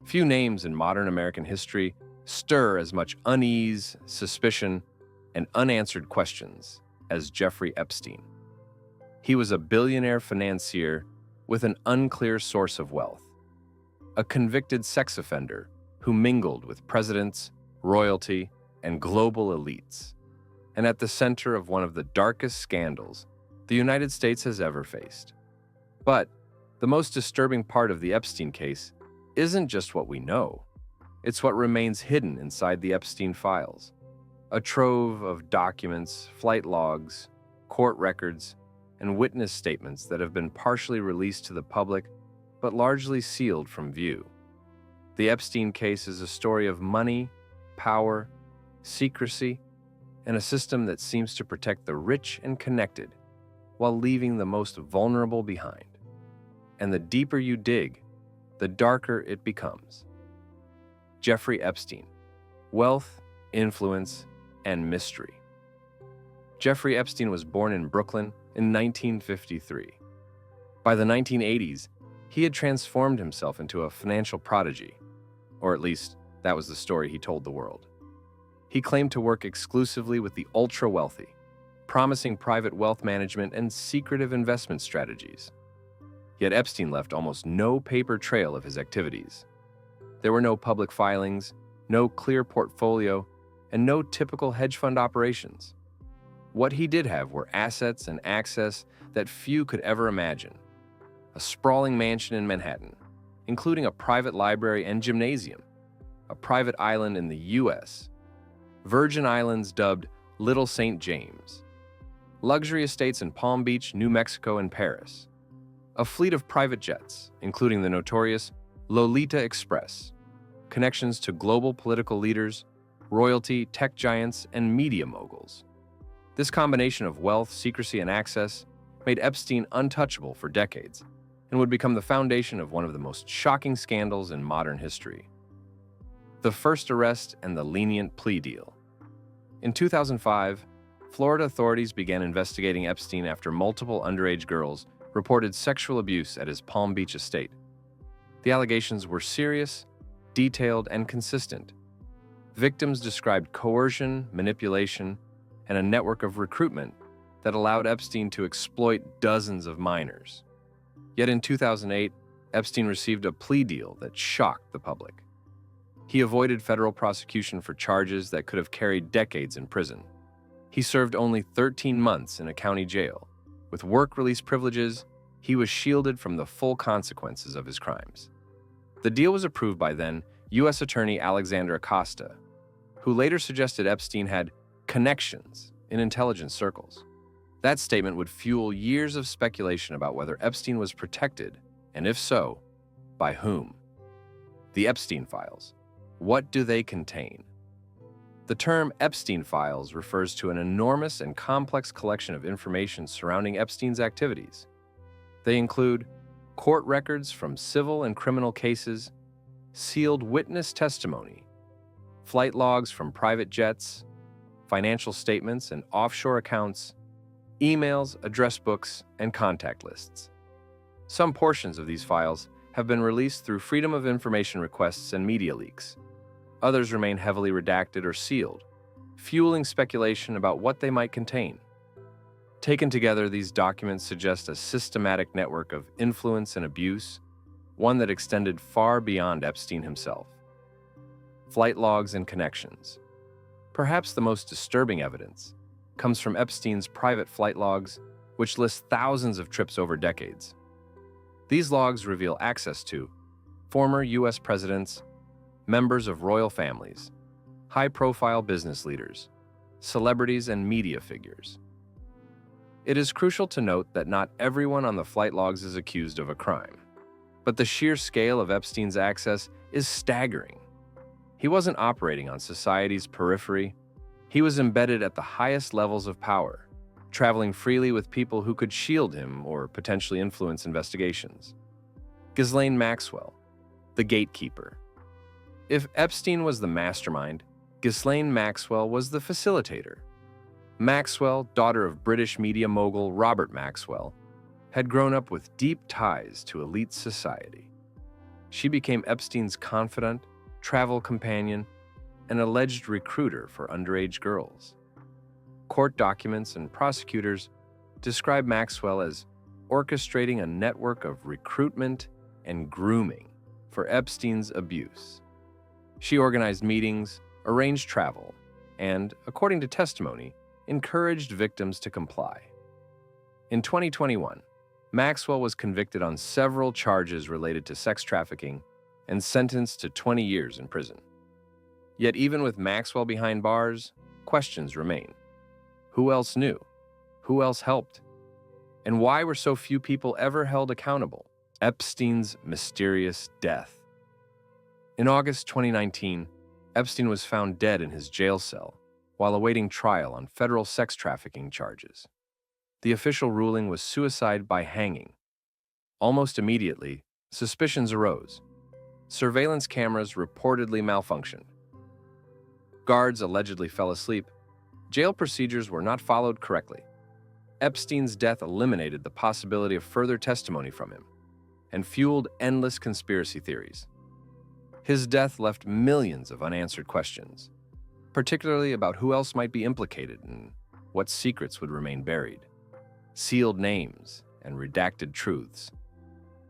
Few names in modern American history stir as much unease, suspicion, and unanswered questions as Jeffrey Epstein. He was a billionaire financier with an unclear source of wealth, a convicted sex offender who mingled with presidents, royalty, and global elites, and at the center of one of the darkest scandals the United States has ever faced. But the most disturbing part of the Epstein case isn't just what we know. It's what remains hidden inside the Epstein files. A trove of documents, flight logs, court records, and witness statements that have been partially released to the public, but largely sealed from view. The Epstein case is a story of money, power, secrecy, and a system that seems to protect the rich and connected while leaving the most vulnerable behind. And the deeper you dig, the darker it becomes. Jeffrey Epstein: wealth, influence, and mystery. Jeffrey Epstein was born in Brooklyn in 1953. By the 1980s, he had transformed himself into a financial prodigy, or at least that was the story he told the world. He claimed to work exclusively with the ultra-wealthy, promising private wealth management and secretive investment strategies. Yet Epstein left almost no paper trail of his activities. There were no public filings, no clear portfolio, and no typical hedge fund operations. What he did have were assets and access that few could ever imagine. A sprawling mansion in Manhattan, including a private library and gymnasium, a private island in the U.S., Virgin Islands dubbed Little St. James, luxury estates in Palm Beach, New Mexico, and Paris, a fleet of private jets, including the notorious Lolita Express, connections to global political leaders, royalty, tech giants, and media moguls. This combination of wealth, secrecy, and access made Epstein untouchable for decades and would become the foundation of one of the most shocking scandals in modern history: the first arrest and the lenient plea deal. In 2005, Florida authorities began investigating Epstein after multiple underage girls reported sexual abuse at his Palm Beach estate. The allegations were serious, detailed, and consistent. Victims described coercion, manipulation, and a network of recruitment that allowed Epstein to exploit dozens of minors. Yet in 2008, Epstein received a plea deal that shocked the public. He avoided federal prosecution for charges that could have carried decades in prison. He served only 13 months in a county jail. With work release privileges, he was shielded from the full consequences of his crimes. The deal was approved by then U.S. Attorney Alexander Acosta, who later suggested Epstein had connections in intelligence circles. That statement would fuel years of speculation about whether Epstein was protected, and if so, by whom. The Epstein files. What do they contain? The term Epstein files refers to an enormous and complex collection of information surrounding Epstein's activities. They include court records from civil and criminal cases, sealed witness testimony, flight logs from private jets, financial statements and offshore accounts, emails, address books, and contact lists. Some portions of these files have been released through Freedom of Information requests and media leaks. Others remain heavily redacted or sealed, fueling speculation about what they might contain. Taken together, these documents suggest a systematic network of influence and abuse, one that extended far beyond Epstein himself. Flight logs and connections. Perhaps the most disturbing evidence comes from Epstein's private flight logs, which list thousands of trips over decades. These logs reveal access to former U.S. presidents, members of royal families, high-profile business leaders, celebrities, and media figures. It is crucial to note that not everyone on the flight logs is accused of a crime, but the sheer scale of Epstein's access is staggering. He wasn't operating on society's periphery. He was embedded at the highest levels of power, traveling freely with people who could shield him or potentially influence investigations. Ghislaine Maxwell, the gatekeeper. If Epstein was the mastermind, Ghislaine Maxwell was the facilitator. Maxwell, daughter of British media mogul Robert Maxwell, had grown up with deep ties to elite society. She became Epstein's confidant, travel companion, and alleged recruiter for underage girls. Court documents and prosecutors describe Maxwell as orchestrating a network of recruitment and grooming for Epstein's abuse. She organized meetings, arranged travel, and, according to testimony, encouraged victims to comply. In 2021, Maxwell was convicted on several charges related to sex trafficking and sentenced to 20 years in prison. Yet even with Maxwell behind bars, questions remain. Who else knew? Who else helped? And why were so few people ever held accountable? Epstein's mysterious death. In August 2019, Epstein was found dead in his jail cell while awaiting trial on federal sex trafficking charges. The official ruling was suicide by hanging. Almost immediately, suspicions arose. Surveillance cameras reportedly malfunctioned. Guards allegedly fell asleep. Jail procedures were not followed correctly. Epstein's death eliminated the possibility of further testimony from him and fueled endless conspiracy theories. His death left millions of unanswered questions, particularly about who else might be implicated and what secrets would remain buried. Sealed names and redacted truths.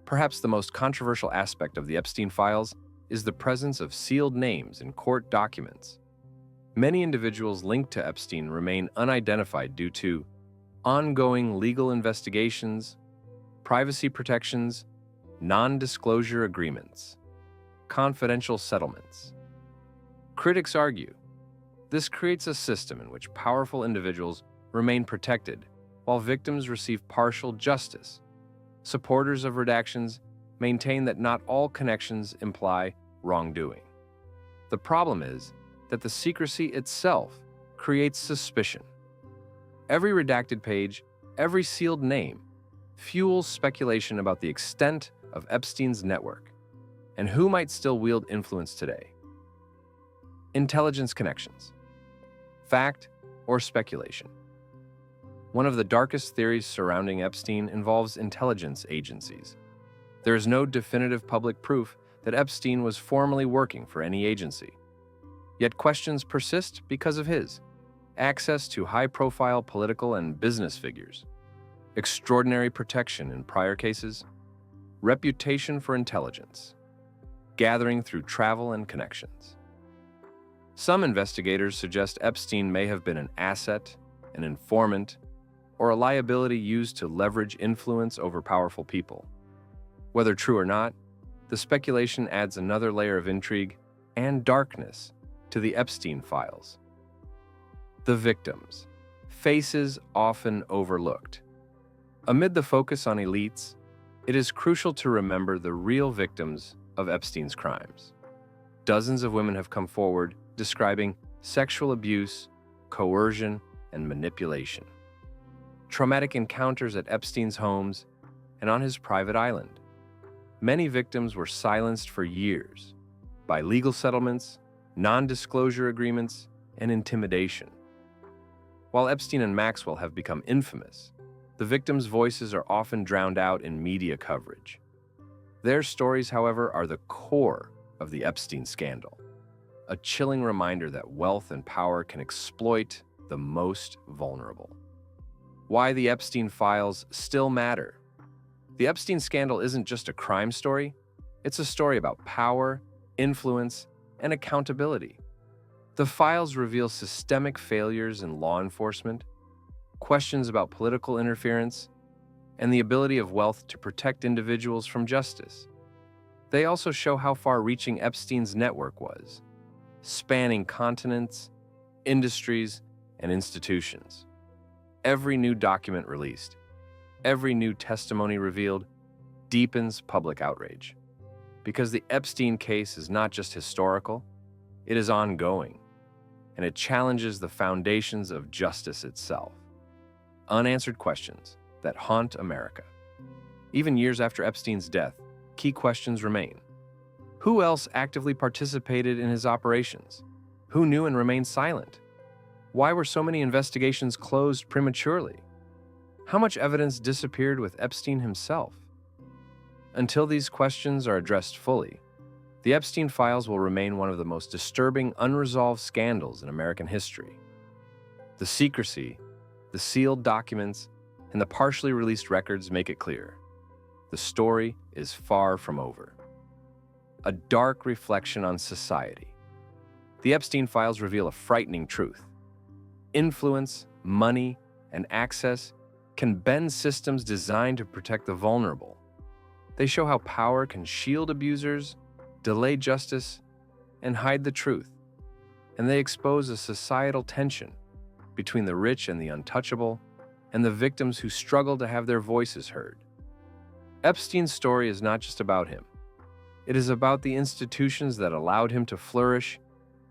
Perhaps the most controversial aspect of the Epstein files is the presence of sealed names in court documents. Many individuals linked to Epstein remain unidentified due to ongoing legal investigations, privacy protections, non-disclosure agreements, confidential settlements. Critics argue this creates a system in which powerful individuals remain protected while victims receive partial justice. Supporters of redactions maintain that not all connections imply wrongdoing. The problem is that the secrecy itself creates suspicion. Every redacted page, every sealed name, fuels speculation about the extent of Epstein's network and who might still wield influence today. Intelligence connections. Fact or speculation. One of the darkest theories surrounding Epstein involves intelligence agencies. There is no definitive public proof that Epstein was formally working for any agency. Yet questions persist because of his access to high-profile political and business figures, extraordinary protection in prior cases, reputation for intelligence, gathering through travel and connections. Some investigators suggest Epstein may have been an asset, an informant, or a liability used to leverage influence over powerful people. Whether true or not, the speculation adds another layer of intrigue and darkness to the Epstein files. The victims, faces often overlooked. Amid the focus on elites, it is crucial to remember the real victims of Epstein's crimes. Dozens of women have come forward describing sexual abuse, coercion, and manipulation. Traumatic encounters at Epstein's homes and on his private island. Many victims were silenced for years by legal settlements, non-disclosure agreements, and intimidation. While Epstein and Maxwell have become infamous, the victims' voices are often drowned out in media coverage. Their stories, however, are the core of the Epstein scandal, a chilling reminder that wealth and power can exploit the most vulnerable. Why the Epstein files still matter. The Epstein scandal isn't just a crime story, it's a story about power, influence, and accountability. The files reveal systemic failures in law enforcement, questions about political interference, and the ability of wealth to protect individuals from justice. They also show how far-reaching Epstein's network was, spanning continents, industries, and institutions. Every new document released, every new testimony revealed, deepens public outrage. Because the Epstein case is not just historical, it is ongoing, and it challenges the foundations of justice itself. Unanswered questions that haunt America. Even years after Epstein's death, key questions remain. Who else actively participated in his operations? Who knew and remained silent? Why were so many investigations closed prematurely? How much evidence disappeared with Epstein himself? Until these questions are addressed fully, the Epstein files will remain one of the most disturbing unresolved scandals in American history. The secrecy, the sealed documents, and the partially released records make it clear. The story is far from over. A dark reflection on society. The Epstein files reveal a frightening truth. Influence, money, and access can bend systems designed to protect the vulnerable. They show how power can shield abusers, delay justice, and hide the truth. And they expose a societal tension between the rich and the untouchable, and the victims who struggle to have their voices heard. Epstein's story is not just about him. It is about the institutions that allowed him to flourish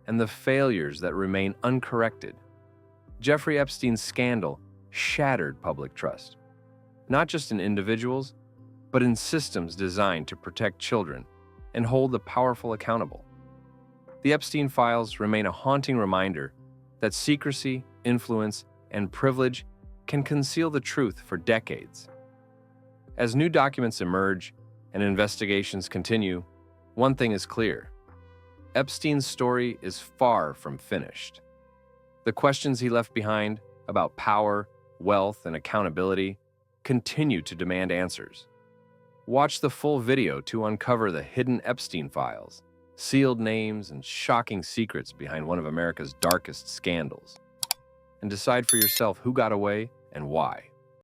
and the failures that remain uncorrected. Jeffrey Epstein's scandal shattered public trust, not just in individuals, but in systems designed to protect children and hold the powerful accountable. The Epstein files remain a haunting reminder that secrecy, influence, and privilege can conceal the truth for decades. As new documents emerge and investigations continue, one thing is clear: Epstein's story is far from finished. The questions he left behind about power, wealth, and accountability continue to demand answers. Watch the full video to uncover the hidden Epstein files, sealed names, and shocking secrets behind one of America's darkest scandals. And decide for yourself who got away and why.